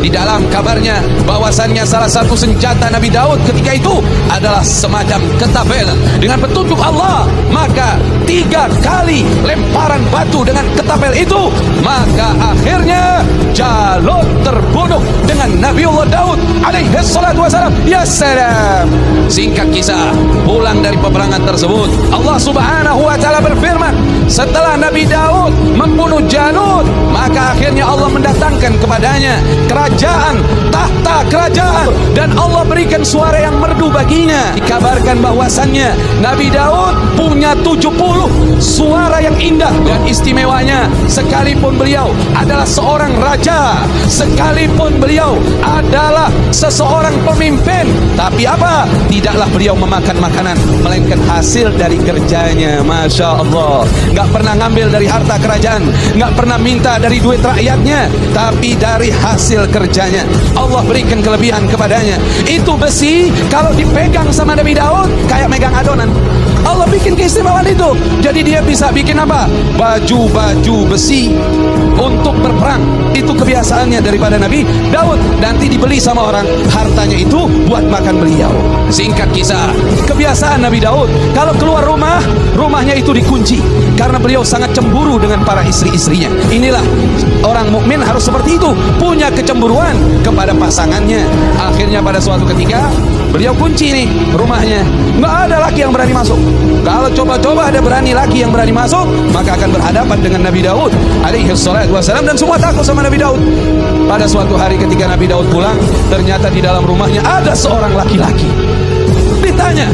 Di dalam kabarnya bahwasannya salah satu senjata Nabi Daud ketika itu adalah semacam ketapel dengan petunjuk Allah. Maka 3 kali lemparan batu dengan ketapel itu, maka akhirnya Jalut terbunuh dengan Nabiullah Daud alaihi salatu wassalam. Ya salam. Singkat kisah, pulang dari peperangan tersebut, Allah subhanahu wa ta'ala berfirman, setelah Nabi Daud membunuh Jalut, maka akhirnya Allah mendatangkan kepadanya kerajaan, tahta kerajaan, dan Allah berikan suara yang merdu baginya. Dikabarkan bahwasannya Nabi Daud punya 70 suara yang indah dan istimewanya, sekalipun beliau adalah seorang raja, sekalipun beliau adalah seseorang pemimpin, tapi apa? Tidaklah beliau memakan makanan melainkan hasil dari kerjanya. Masya Allah, nggak pernah ngambil dari harta kerajaan, nggak pernah minta dari duit rakyatnya, tapi dari hasil kerjanya Allah berikan kelebihan kepadanya. Itu besi kalau dipegang sama Nabi Daud kayak megang adonan. Allah bikin keistimewaan itu. Jadi dia bisa bikin apa? Baju-baju besi untuk berperang. Itu kebiasaannya daripada Nabi Daud. Nanti dibeli sama orang, hartanya itu buat makan beliau. Singkat kisah, kebiasaan Nabi Daud kalau keluar rumah, rumahnya itu dikunci karena beliau sangat cemburu dengan para istri-istrinya. Inilah orang mukmin harus seperti itu, punya kecemburuan kepada pasangannya. Akhirnya pada suatu ketika beliau kunci nih rumahnya, nggak ada laki yang berani masuk. Kalau coba-coba ada berani laki yang berani masuk, maka akan berhadapan dengan Nabi Daud alaihi salatu wassalam, dan semua takut sama Nabi Daud. Pada suatu hari ketika Nabi Daud pulang, ternyata di dalam rumahnya ada seorang laki-laki. Ditanya,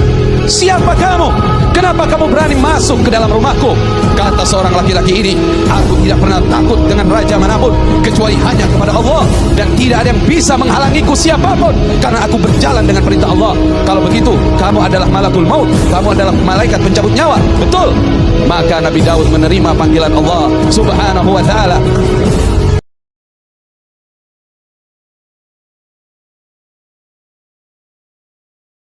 siapa kamu? Kenapa kamu berani masuk ke dalam rumahku? Kata seorang laki-laki ini, aku tidak pernah takut dengan raja manapun kecuali hanya kepada Allah, dan tidak ada yang bisa menghalangiku siapapun karena aku berjalan dengan perintah Allah. Kalau begitu, kamu adalah malakul maut, kamu adalah malaikat pencabut nyawa. Betul? Maka Nabi Daud menerima panggilan Allah subhanahu wa ta'ala.